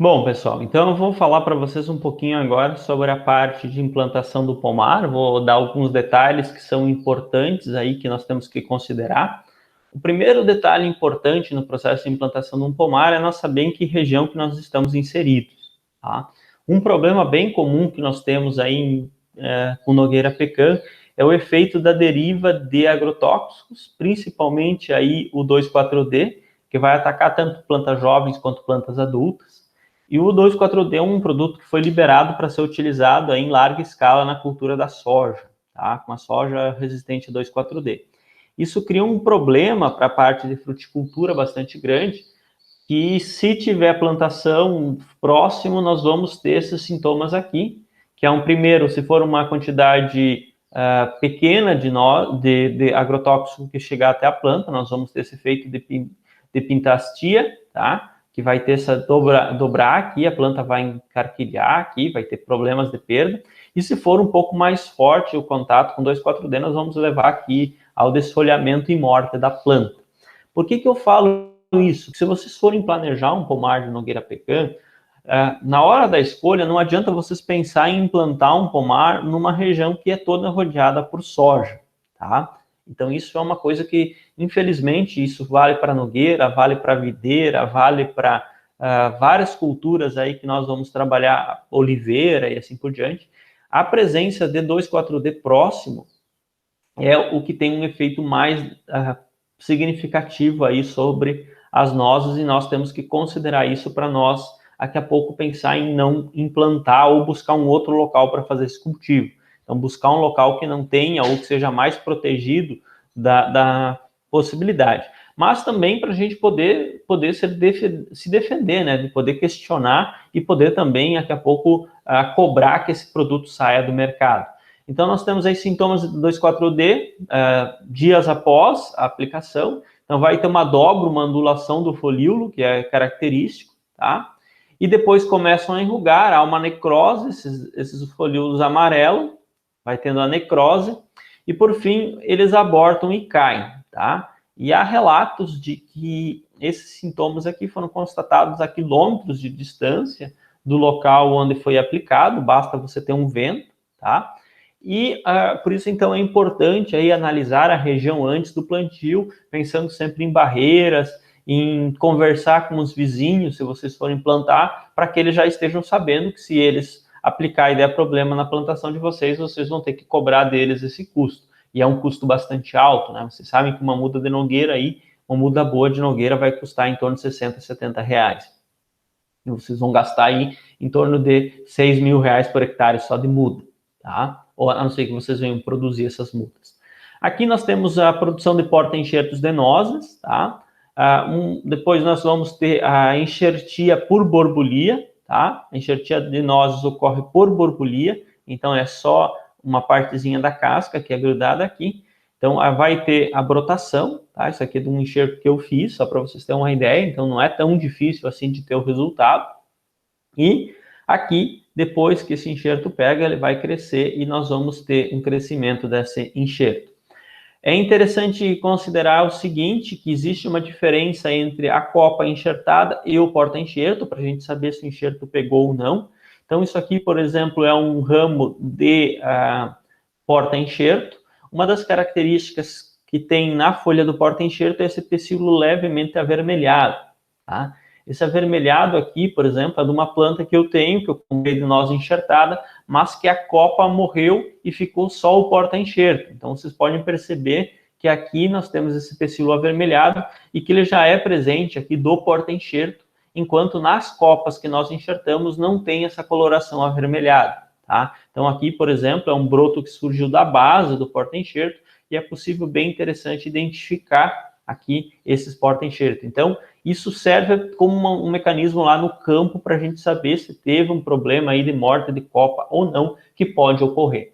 Bom, pessoal, então eu vou falar para vocês um pouquinho agora sobre a parte de implantação do pomar. Vou dar alguns detalhes que são importantes aí que nós temos que considerar. O primeiro detalhe importante no processo de implantação de um pomar é nós saber em que região que nós estamos inseridos, tá? Um problema bem comum que nós temos aí com Nogueira Pecan é o efeito da deriva de agrotóxicos, principalmente aí o 2,4-D, que vai atacar tanto plantas jovens quanto plantas adultas. E o 2,4-D é um produto que foi liberado para ser utilizado em larga escala na cultura da soja, tá? Com a soja resistente a 2,4-D. Isso cria um problema para a parte de fruticultura bastante grande, que se tiver plantação próximo, nós vamos ter esses sintomas aqui, que é primeiro, se for uma quantidade pequena de agrotóxico que chegar até a planta, nós vamos ter esse efeito de pintastia, tá? Que vai ter essa dobrar aqui, a planta vai encarquilhar aqui, vai ter problemas de perda. E se for um pouco mais forte o contato com 2,4-D, nós vamos levar aqui ao desfolhamento e morte da planta. Por que eu falo isso? Se vocês forem planejar um pomar de Nogueira Pecan, na hora da escolha, não adianta vocês pensar em implantar um pomar numa região que é toda rodeada por soja, tá? Então, isso é uma coisa que, infelizmente, isso vale para Nogueira, vale para videira, vale para várias culturas aí que nós vamos trabalhar, oliveira e assim por diante. A presença de 2,4-D próximo é o que tem um efeito mais significativo aí sobre as nozes, e nós temos que considerar isso para nós, daqui a pouco, pensar em não implantar ou buscar um outro local para fazer esse cultivo. Então, buscar um local que não tenha ou que seja mais protegido da possibilidade. Mas também para a gente poder se defender, né? De poder questionar e poder também, daqui a pouco, cobrar que esse produto saia do mercado. Então, nós temos aí sintomas de 2,4-D dias após a aplicação. Então, vai ter uma dobra, uma ondulação do folíolo, que é característico, tá? E depois começam a enrugar, há uma necrose, esses folíolos amarelos, vai tendo a necrose, e por fim, eles abortam e caem, tá? E há relatos de que esses sintomas aqui foram constatados a quilômetros de distância do local onde foi aplicado, basta você ter um vento, tá? E por isso, então, é importante aí analisar a região antes do plantio, pensando sempre em barreiras, em conversar com os vizinhos, se vocês forem plantar, para que eles já estejam sabendo que se eles aplicar e der problema na plantação de vocês, vocês vão ter que cobrar deles esse custo. E é um custo bastante alto, né? Vocês sabem que uma muda de nogueira aí, uma muda boa de nogueira vai custar em torno de 60, 70 reais. E vocês vão gastar aí em torno de 6 mil reais por hectare só de muda, tá? Ou a não ser que vocês venham produzir essas mudas. Aqui nós temos a produção de porta-enxertos de nozes, tá? Depois nós vamos ter a enxertia por borbulia, tá? A enxertia de nozes ocorre por borbulia, então é só uma partezinha da casca que é grudada aqui. Então vai ter a brotação, tá? Isso aqui é de um enxerto que eu fiz, só para vocês terem uma ideia, então não é tão difícil assim de ter o resultado. E aqui, depois que esse enxerto pega, ele vai crescer e nós vamos ter um crescimento desse enxerto. É interessante considerar o seguinte, que existe uma diferença entre a copa enxertada e o porta-enxerto, para a gente saber se o enxerto pegou ou não. Então, isso aqui, por exemplo, é um ramo de porta-enxerto. Uma das características que tem na folha do porta-enxerto é esse pecíolo levemente avermelhado, tá? Esse avermelhado aqui, por exemplo, é de uma planta que eu tenho, que eu comprei de noz enxertada, mas que a copa morreu e ficou só o porta-enxerto. Então, vocês podem perceber que aqui nós temos esse pecíolo avermelhado e que ele já é presente aqui do porta-enxerto, enquanto nas copas que nós enxertamos não tem essa coloração avermelhada, tá? Então, aqui, por exemplo, é um broto que surgiu da base do porta-enxerto e é possível, bem interessante, identificar aqui esses porta-enxerto. Então, isso serve como um mecanismo lá no campo para a gente saber se teve um problema aí de morte de copa ou não, que pode ocorrer.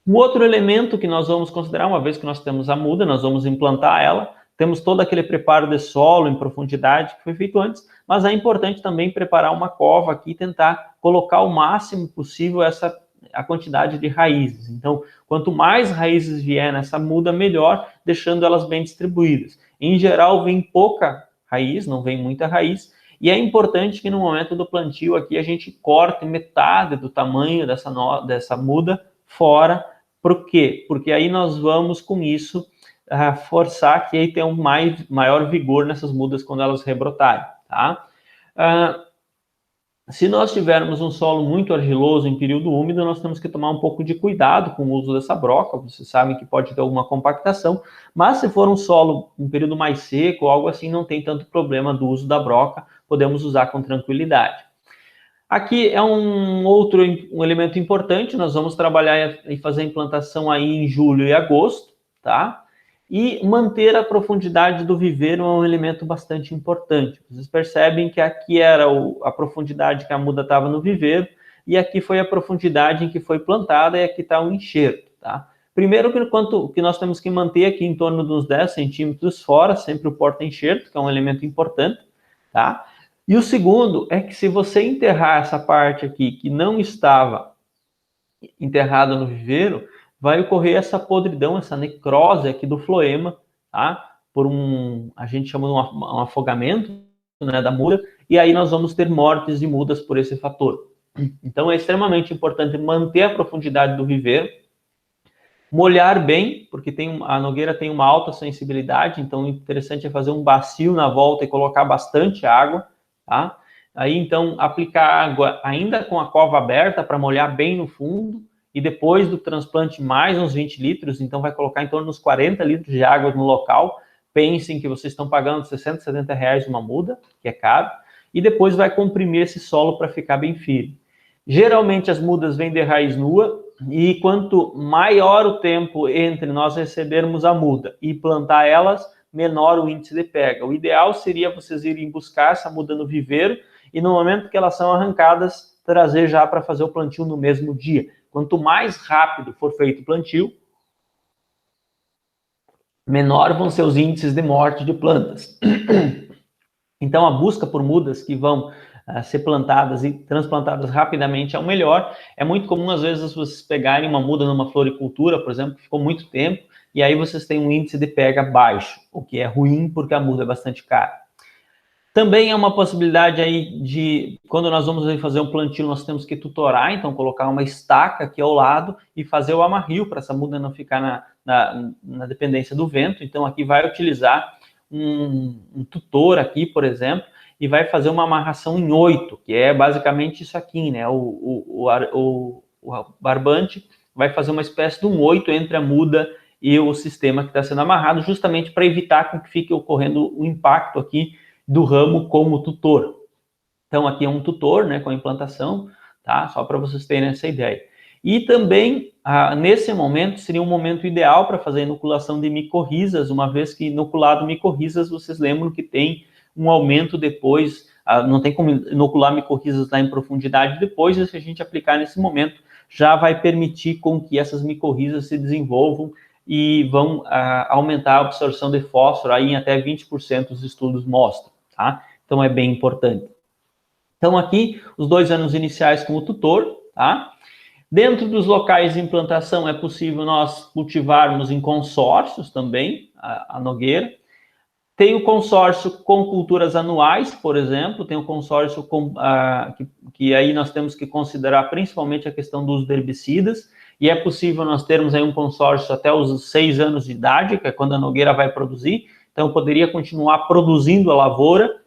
Um outro elemento que nós vamos considerar, uma vez que nós temos a muda, nós vamos implantar ela, temos todo aquele preparo de solo em profundidade que foi feito antes, mas é importante também preparar uma cova aqui e tentar colocar o máximo possível a quantidade de raízes. Então, quanto mais raízes vier nessa muda, melhor, deixando elas bem distribuídas. Em geral, vem pouca raiz, não vem muita raiz, E é importante que no momento do plantio aqui a gente corte metade do tamanho dessa muda fora. Por quê? Porque aí nós vamos com isso forçar que aí tenha um maior vigor nessas mudas quando elas rebrotarem, tá? Se nós tivermos um solo muito argiloso em período úmido, nós temos que tomar um pouco de cuidado com o uso dessa broca. Vocês sabem que pode ter alguma compactação, mas se for um solo um período mais seco, algo assim, não tem tanto problema do uso da broca, podemos usar com tranquilidade. Aqui é um elemento importante, nós vamos trabalhar e fazer a implantação aí em julho e agosto, tá? E manter a profundidade do viveiro é um elemento bastante importante. Vocês percebem que aqui era a profundidade que a muda estava no viveiro, e aqui foi a profundidade em que foi plantada, e aqui está o enxerto, tá? Primeiro, que nós temos que manter aqui em torno dos 10 centímetros fora, sempre o porta-enxerto, que é um elemento importante, tá? E o segundo é que se você enterrar essa parte aqui que não estava enterrada no viveiro, vai ocorrer essa podridão, essa necrose aqui do floema, tá? A gente chama de um afogamento, né, da muda, e aí nós vamos ter mortes de mudas por esse fator. Então é extremamente importante manter a profundidade do viveiro, molhar bem, porque a nogueira tem uma alta sensibilidade, então o interessante é fazer um bacio na volta e colocar bastante água, tá? Aí então aplicar água ainda com a cova aberta para molhar bem no fundo, e depois do transplante mais uns 20 litros, então vai colocar em torno dos 40 litros de água no local. Pensem que vocês estão pagando 60, 70 reais uma muda, que é caro, e depois vai comprimir esse solo para ficar bem firme. Geralmente as mudas vêm de raiz nua, e quanto maior o tempo entre nós recebermos a muda e plantar elas, menor o índice de pega. O ideal seria vocês irem buscar essa muda no viveiro, e no momento que elas são arrancadas, trazer já para fazer o plantio no mesmo dia. Quanto mais rápido for feito o plantio, menor vão ser os índices de morte de plantas. Então, a busca por mudas que vão ser plantadas e transplantadas rapidamente é o melhor. É muito comum, às vezes, vocês pegarem uma muda numa floricultura, por exemplo, que ficou muito tempo, e aí vocês têm um índice de pega baixo, o que é ruim porque a muda é bastante cara. Também é uma possibilidade aí quando nós vamos fazer um plantio, nós temos que tutorar, então colocar uma estaca aqui ao lado e fazer o amarrio para essa muda não ficar na dependência do vento. Então aqui vai utilizar um tutor aqui, por exemplo, e vai fazer uma amarração em 8, que é basicamente isso aqui, né? O barbante vai fazer uma espécie de um 8 entre a muda e o sistema que está sendo amarrado, justamente para evitar que fique ocorrendo o impacto aqui do ramo como tutor. Então aqui é um tutor, né, com a implantação, tá? Só para vocês terem essa ideia. E também, nesse momento, seria um momento ideal para fazer a inoculação de micorrizas, uma vez que inoculado micorrizas, vocês lembram que tem um aumento depois, não tem como inocular micorrizas lá em profundidade depois, e se a gente aplicar nesse momento, já vai permitir com que essas micorrizas se desenvolvam e vão aumentar a absorção de fósforo aí em até 20%, os estudos mostram, tá? Então é bem importante. Então aqui, os 2 anos iniciais com o tutor, tá? Dentro dos locais de implantação é possível nós cultivarmos em consórcios também a nogueira. Tem o consórcio com culturas anuais, por exemplo, tem o consórcio que aí nós temos que considerar principalmente a questão do uso de herbicidas, e é possível nós termos aí um consórcio até os 6 anos de idade, que é quando a nogueira vai produzir. Então, eu poderia continuar produzindo a lavoura.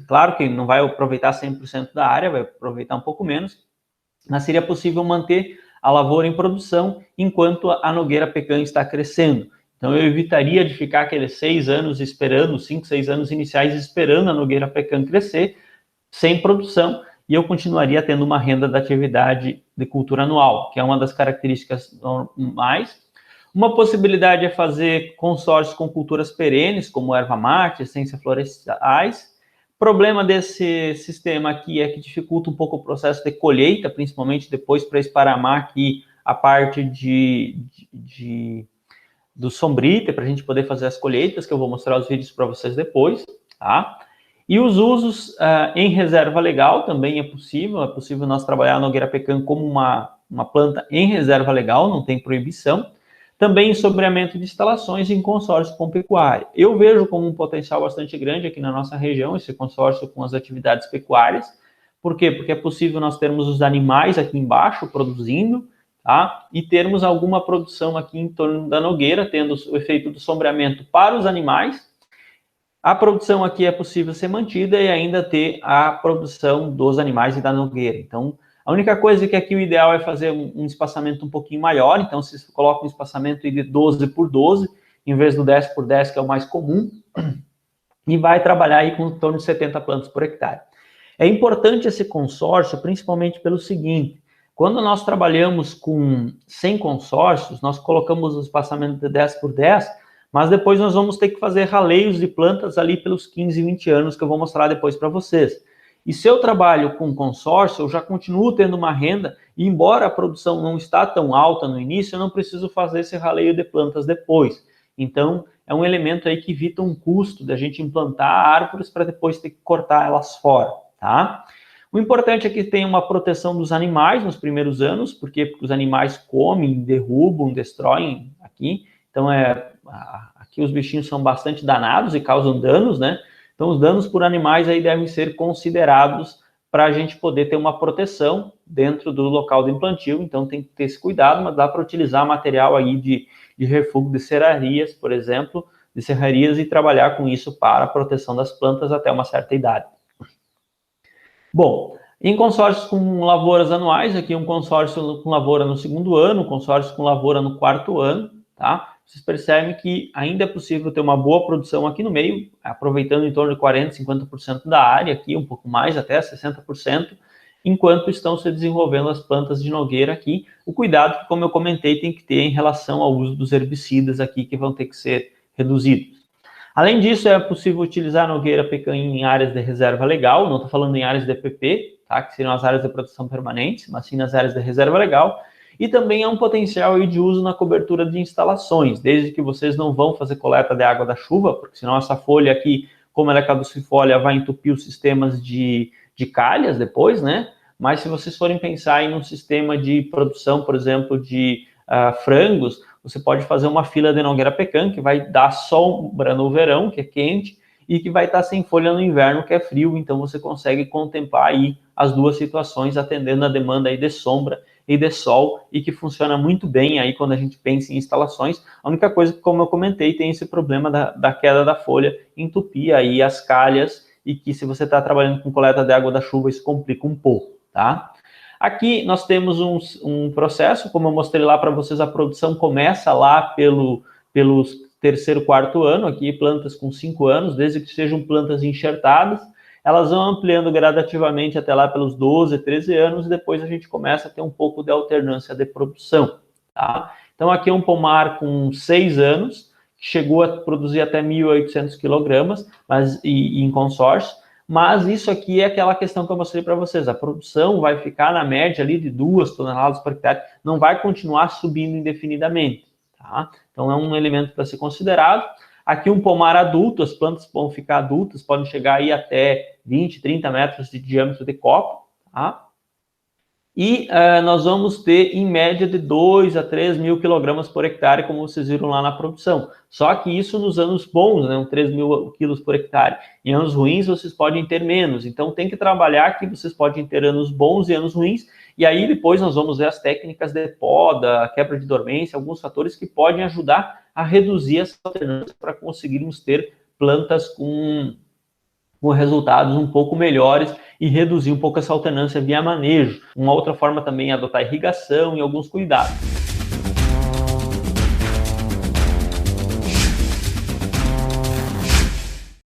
Claro que não vai aproveitar 100% da área, vai aproveitar um pouco menos, mas seria possível manter a lavoura em produção enquanto a nogueira pecan está crescendo. Então, eu evitaria de ficar aqueles 6 anos esperando, 5, 6 anos iniciais esperando a nogueira pecan crescer, sem produção, e eu continuaria tendo uma renda da atividade de cultura anual, que é uma das características normais. Uma possibilidade é fazer consórcio com culturas perenes, como erva mate, essências florestais. O problema desse sistema aqui é que dificulta um pouco o processo de colheita, principalmente depois para esparamar aqui a parte do sombrite, para a gente poder fazer as colheitas, que eu vou mostrar os vídeos para vocês depois, tá? E os usos em reserva legal também é possível nós trabalhar a nogueira pecan como uma planta em reserva legal, não tem proibição. também em sombreamento de instalações em consórcio com pecuária. Eu vejo como um potencial bastante grande aqui na nossa região esse consórcio com as atividades pecuárias. Por quê? Porque é possível nós termos os animais aqui embaixo produzindo, tá? E termos alguma produção aqui em torno da nogueira, tendo o efeito do sombreamento para os animais. A produção aqui é possível ser mantida e ainda ter a produção dos animais e da nogueira. Então, a única coisa que aqui o ideal é fazer um espaçamento um pouquinho maior. Então, se coloca um espaçamento de 12 por 12, em vez do 10 por 10, que é o mais comum, e vai trabalhar aí com em torno de 70 plantas por hectare. É importante esse consórcio, principalmente pelo seguinte: quando nós trabalhamos sem consórcios, nós colocamos o espaçamento de 10 por 10, mas depois nós vamos ter que fazer raleios de plantas ali pelos 15, 20 anos, que eu vou mostrar depois para vocês. E se eu trabalho com consórcio, eu já continuo tendo uma renda, e embora a produção não está tão alta no início, eu não preciso fazer esse raleio de plantas depois. Então, é um elemento aí que evita um custo da gente implantar árvores para depois ter que cortar elas fora, tá? O importante é que tenha uma proteção dos animais nos primeiros anos, porque os animais comem, derrubam, destroem aqui. Então, aqui os bichinhos são bastante danados e causam danos, né? Então, os danos por animais aí devem ser considerados para a gente poder ter uma proteção dentro do local do implantio. Então, tem que ter esse cuidado, mas dá para utilizar material aí de refúgio de serrarias, por exemplo, de serrarias, e trabalhar com isso para a proteção das plantas até uma certa idade. Bom, em consórcios com lavouras anuais, aqui um consórcio com lavoura no segundo ano, um consórcio com lavoura no quarto ano, tá? Vocês percebem que ainda é possível ter uma boa produção aqui no meio, aproveitando em torno de 40%, 50% da área aqui, um pouco mais, até 60%, enquanto estão se desenvolvendo as plantas de nogueira aqui. O cuidado que, como eu comentei, tem que ter em relação ao uso dos herbicidas aqui, que vão ter que ser reduzidos. Além disso, é possível utilizar a nogueira pecanha em áreas de reserva legal, não estou falando em áreas de EPP, tá? Que seriam as áreas de proteção permanente, mas sim nas áreas de reserva legal. E também há um potencial aí de uso na cobertura de instalações, desde que vocês não vão fazer coleta de água da chuva, porque senão essa folha aqui, como ela é caducifólia, vai entupir os sistemas de calhas depois, né? Mas se vocês forem pensar em um sistema de produção, por exemplo, de frangos, você pode fazer uma fila de nogueira pecan, que vai dar sombra no verão, que é quente, e que vai estar sem folha no inverno, que é frio. Então você consegue contemplar aí as duas situações, atendendo a demanda aí de sombra e de sol, e que funciona muito bem aí quando a gente pensa em instalações. A única coisa que, como eu comentei, tem esse problema da queda da folha, entupir aí as calhas, e que se você está trabalhando com coleta de água da chuva, isso complica um pouco, tá? Aqui nós temos um processo, como eu mostrei lá para vocês, a produção começa lá pelo terceiro, quarto ano, aqui plantas com 5 anos, desde que sejam plantas enxertadas, elas vão ampliando gradativamente até lá pelos 12, 13 anos, e depois a gente começa a ter um pouco de alternância de produção, tá? Então aqui é um pomar com 6 anos, que chegou a produzir até 1.800 quilogramas, em consórcio, mas isso aqui é aquela questão que eu mostrei para vocês, a produção vai ficar na média ali de 2 toneladas por hectare, não vai continuar subindo indefinidamente, tá? Então é um elemento para ser considerado. Aqui um pomar adulto, as plantas vão ficar adultas, podem chegar aí até 20, 30 metros de diâmetro de copo, tá? E nós vamos ter, em média, de 2 a 3 mil quilogramas por hectare, como vocês viram lá na produção. Só que isso nos anos bons, né, 3 mil quilos por hectare. Em anos ruins, vocês podem ter menos. Então, tem que trabalhar que vocês podem ter anos bons e anos ruins. E aí, depois, nós vamos ver as técnicas de poda, quebra de dormência, alguns fatores que podem ajudar a reduzir essa alternância para conseguirmos ter plantas com resultados um pouco melhores e reduzir um pouco essa alternância via manejo. Uma outra forma também é adotar irrigação e alguns cuidados.